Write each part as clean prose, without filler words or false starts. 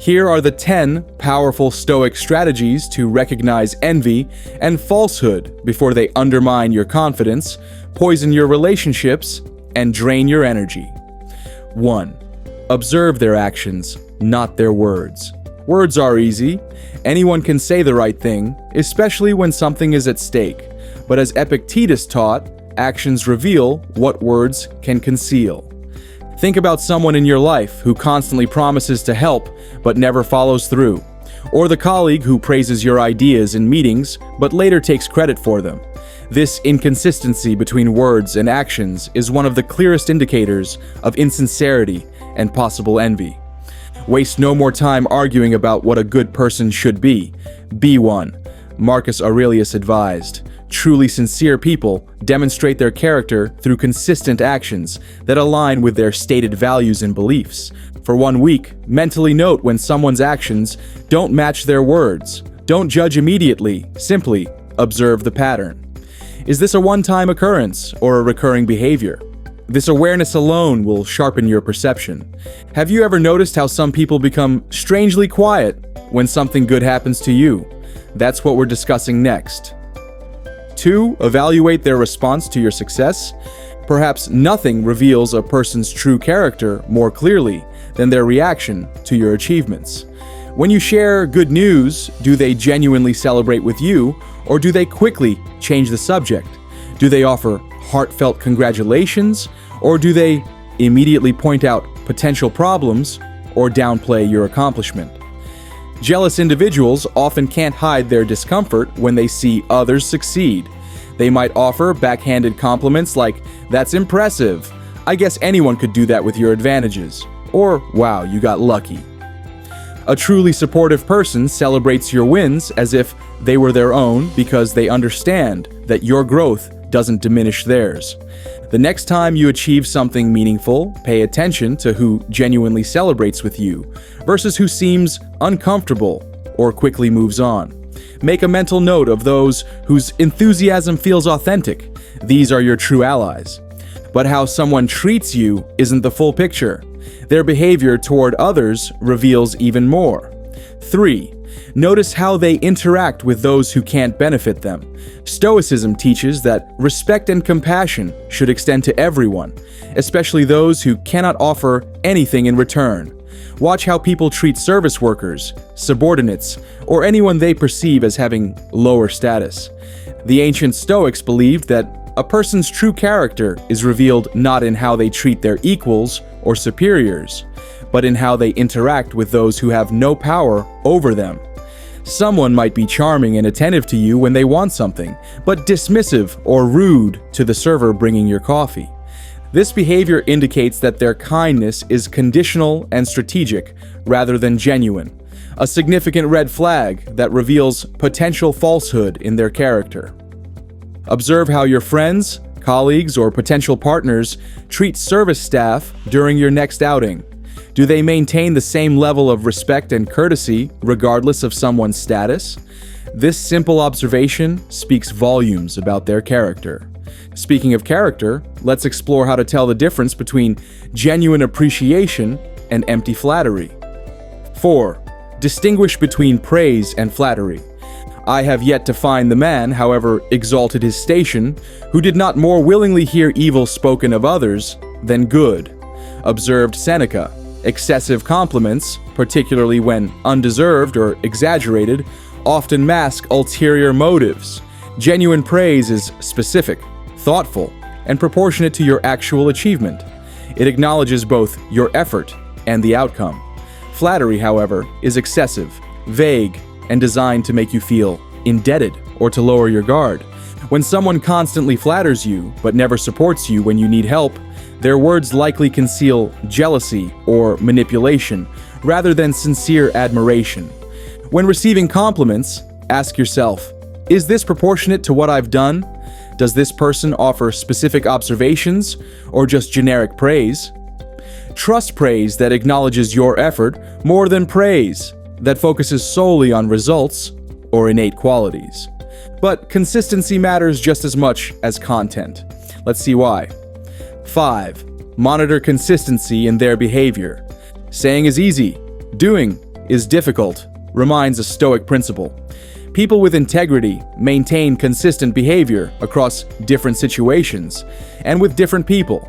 Here are the 10 powerful Stoic strategies to recognize envy and falsehood before they undermine your confidence, poison your relationships, and drain your energy. 1. Observe their actions, not their words. Words are easy. Anyone can say the right thing, especially when something is at stake. But as Epictetus taught, actions reveal what words can conceal. Think about someone in your life who constantly promises to help but never follows through, or the colleague who praises your ideas in meetings but later takes credit for them. This inconsistency between words and actions is one of the clearest indicators of insincerity and possible envy. Waste no more time arguing about what a good person should be. Be one. Marcus Aurelius advised. Truly sincere people demonstrate their character through consistent actions that align with their stated values and beliefs. For 1 week, mentally note when someone's actions don't match their words. Don't judge immediately, simply observe the pattern. Is this a one-time occurrence or a recurring behavior? This awareness alone will sharpen your perception. Have you ever noticed how some people become strangely quiet when something good happens to you? That's what we're discussing next. 2. Evaluate their response to your success. Perhaps nothing reveals a person's true character more clearly than their reaction to your achievements. When you share good news, do they genuinely celebrate with you, or do they quickly change the subject? Do they offer heartfelt congratulations, or do they immediately point out potential problems or downplay your accomplishment? Jealous individuals often can't hide their discomfort when they see others succeed. They might offer backhanded compliments like, "That's impressive. I guess anyone could do that with your advantages." Or, "Wow, you got lucky." A truly supportive person celebrates your wins as if they were their own because they understand that your growth doesn't diminish theirs. The next time you achieve something meaningful, pay attention to who genuinely celebrates with you versus who seems uncomfortable or quickly moves on. Make a mental note of those whose enthusiasm feels authentic. These are your true allies. But how someone treats you isn't the full picture. Their behavior toward others reveals even more. 3. Notice how they interact with those who can't benefit them. Stoicism teaches that respect and compassion should extend to everyone, especially those who cannot offer anything in return. Watch how people treat service workers, subordinates, or anyone they perceive as having lower status. The ancient Stoics believed that a person's true character is revealed not in how they treat their equals or superiors, but in how they interact with those who have no power over them. Someone might be charming and attentive to you when they want something, but dismissive or rude to the server bringing your coffee. This behavior indicates that their kindness is conditional and strategic rather than genuine, a significant red flag that reveals potential falsehood in their character. Observe how your friends, colleagues, or potential partners treat service staff during your next outing. Do they maintain the same level of respect and courtesy regardless of someone's status? This simple observation speaks volumes about their character. Speaking of character, let's explore how to tell the difference between genuine appreciation and empty flattery. 4. Distinguish between praise and flattery. I have yet to find the man, however exalted his station, who did not more willingly hear evil spoken of others than good. Observed Seneca. Excessive compliments, particularly when undeserved or exaggerated, often mask ulterior motives. Genuine praise is specific, thoughtful, and proportionate to your actual achievement. It acknowledges both your effort and the outcome. Flattery, however, is excessive, vague, and designed to make you feel indebted or to lower your guard. When someone constantly flatters you but never supports you when you need help, their words likely conceal jealousy or manipulation rather than sincere admiration. When receiving compliments, ask yourself, is this proportionate to what I've done? Does this person offer specific observations or just generic praise? Trust praise that acknowledges your effort more than praise that focuses solely on results or innate qualities. But consistency matters just as much as content. Let's see why. 5. Monitor consistency in their behavior. Saying is easy. Doing is difficult reminds a Stoic principle. People with integrity maintain consistent behavior across different situations and with different people.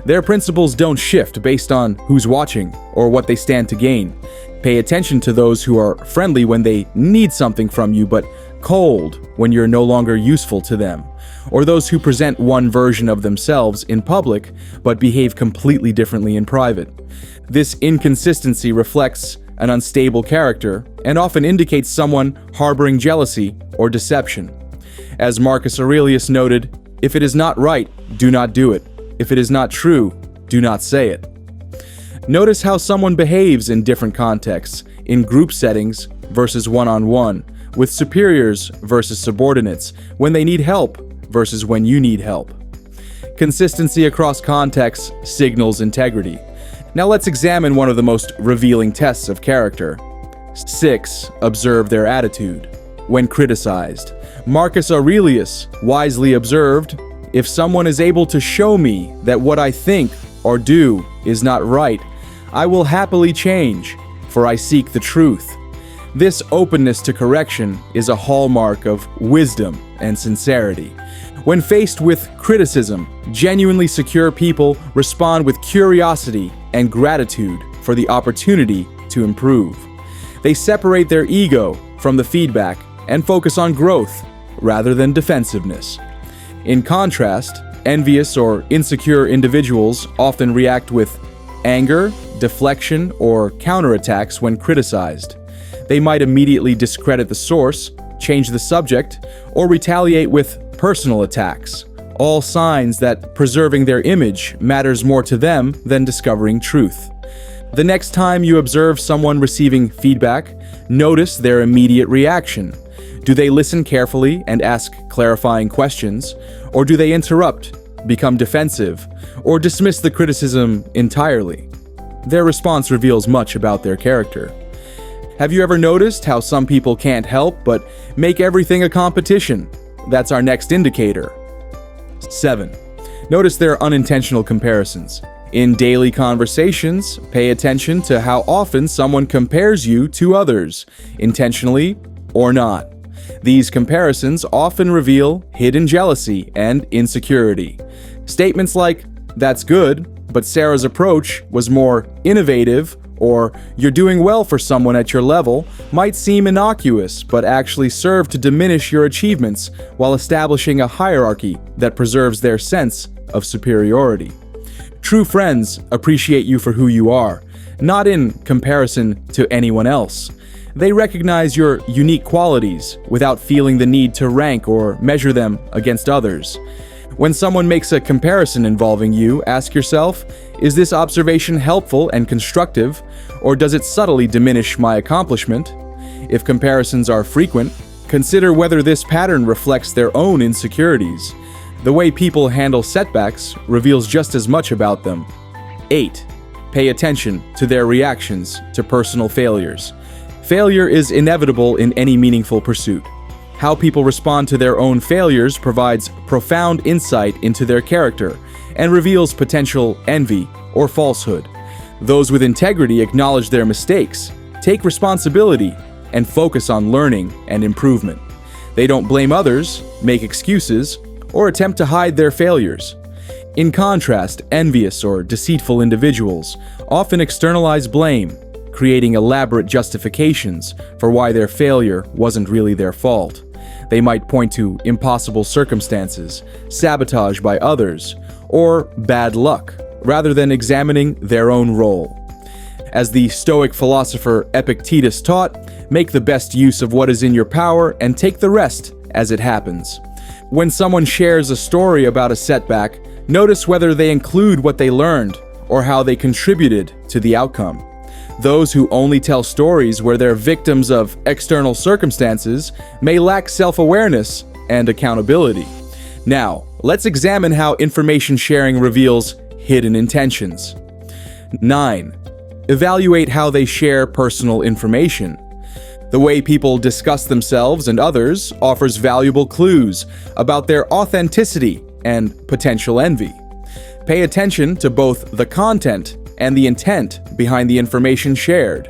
Their principles don't shift based on who's watching or what they stand to gain. Pay attention to those who are friendly when they need something from you, but cold when you're no longer useful to them, or those who present one version of themselves in public but behave completely differently in private. This inconsistency reflects an unstable character and often indicates someone harboring jealousy or deception. As Marcus Aurelius noted, "If it is not right, do not do it. If it is not true, do not say it." Notice how someone behaves in different contexts, in group settings versus one-on-one, with superiors versus subordinates, when they need help versus when you need help. Consistency across contexts signals integrity. Now let's examine one of the most revealing tests of character. 6. Observe their attitude. When criticized, Marcus Aurelius wisely observed, "If someone is able to show me that what I think or do is not right, I will happily change, for I seek the truth." This openness to correction is a hallmark of wisdom and sincerity. When faced with criticism, genuinely secure people respond with curiosity and gratitude for the opportunity to improve. They separate their ego from the feedback and focus on growth rather than defensiveness. In contrast, envious or insecure individuals often react with anger, deflection, or counterattacks when criticized. They might immediately discredit the source, change the subject, or retaliate with personal attacks, all signs that preserving their image matters more to them than discovering truth. The next time you observe someone receiving feedback, notice their immediate reaction. Do they listen carefully and ask clarifying questions, or do they interrupt, become defensive, or dismiss the criticism entirely? Their response reveals much about their character. Have you ever noticed how some people can't help but make everything a competition? That's our next indicator. 7. Notice their unintentional comparisons. In daily conversations, pay attention to how often someone compares you to others, intentionally or not. These comparisons often reveal hidden jealousy and insecurity. Statements like, "That's good, but Sarah's approach was more innovative," or "You're doing well for someone at your level," might seem innocuous but actually serve to diminish your achievements while establishing a hierarchy that preserves their sense of superiority. True friends appreciate you for who you are, not in comparison to anyone else. They recognize your unique qualities without feeling the need to rank or measure them against others. When someone makes a comparison involving you, ask yourself, is this observation helpful and constructive, or does it subtly diminish my accomplishment? If comparisons are frequent, consider whether this pattern reflects their own insecurities. The way people handle setbacks reveals just as much about them. 8. Pay attention to their reactions to personal failures. Failure is inevitable in any meaningful pursuit. How people respond to their own failures provides profound insight into their character and reveals potential envy or falsehood. Those with integrity acknowledge their mistakes, take responsibility, and focus on learning and improvement. They don't blame others, make excuses, or attempt to hide their failures. In contrast, envious or deceitful individuals often externalize blame, creating elaborate justifications for why their failure wasn't really their fault. They might point to impossible circumstances, sabotage by others, or bad luck, rather than examining their own role. As the Stoic philosopher Epictetus taught, make the best use of what is in your power and take the rest as it happens. When someone shares a story about a setback, notice whether they include what they learned or how they contributed to the outcome. Those who only tell stories where they're victims of external circumstances may lack self-awareness and accountability. Now, let's examine how information sharing reveals hidden intentions. 9. Evaluate how they share personal information. The way people discuss themselves and others offers valuable clues about their authenticity and potential envy. Pay attention to both the content and the intent behind the information shared.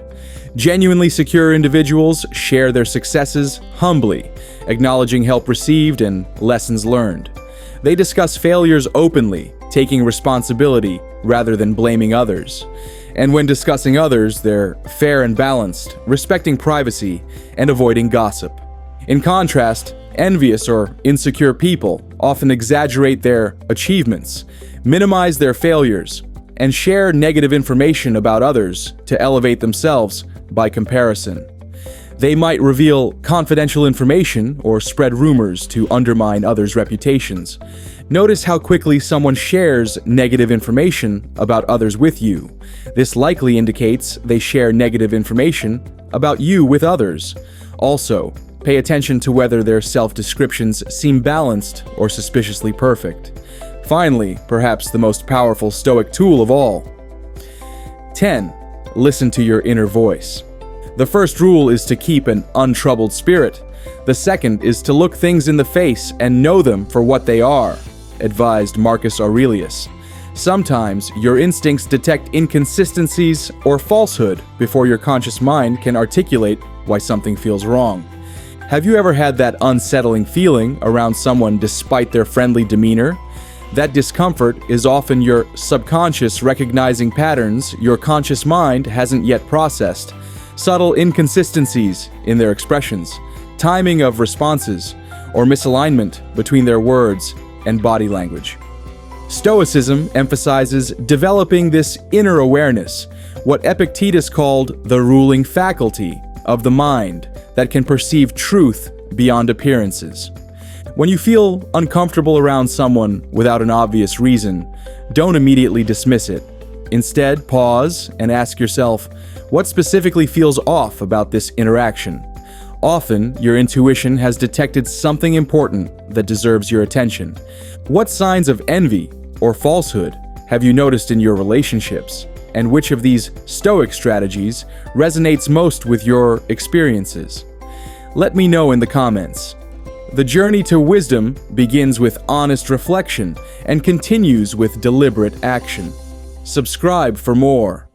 Genuinely secure individuals share their successes humbly, acknowledging help received and lessons learned. They discuss failures openly, taking responsibility rather than blaming others. And when discussing others, they're fair and balanced, respecting privacy and avoiding gossip. In contrast, envious or insecure people often exaggerate their achievements, minimize their failures, and share negative information about others to elevate themselves by comparison. They might reveal confidential information or spread rumors to undermine others' reputations. Notice how quickly someone shares negative information about others with you. This likely indicates they share negative information about you with others. Also, pay attention to whether their self-descriptions seem balanced or suspiciously perfect. Finally, perhaps the most powerful Stoic tool of all. 10. Listen to your inner voice. The first rule is to keep an untroubled spirit. The second is to look things in the face and know them for what they are, advised Marcus Aurelius. Sometimes your instincts detect inconsistencies or falsehood before your conscious mind can articulate why something feels wrong. Have you ever had that unsettling feeling around someone despite their friendly demeanor? That discomfort is often your subconscious recognizing patterns your conscious mind hasn't yet processed. Subtle inconsistencies in their expressions, timing of responses, or misalignment between their words and body language. Stoicism emphasizes developing this inner awareness, what Epictetus called the ruling faculty of the mind that can perceive truth beyond appearances. When you feel uncomfortable around someone without an obvious reason, don't immediately dismiss it. Instead, pause and ask yourself, what specifically feels off about this interaction? Often, your intuition has detected something important that deserves your attention. What signs of envy or falsehood have you noticed in your relationships? And which of these Stoic strategies resonates most with your experiences? Let me know in the comments. The journey to wisdom begins with honest reflection and continues with deliberate action. Subscribe for more.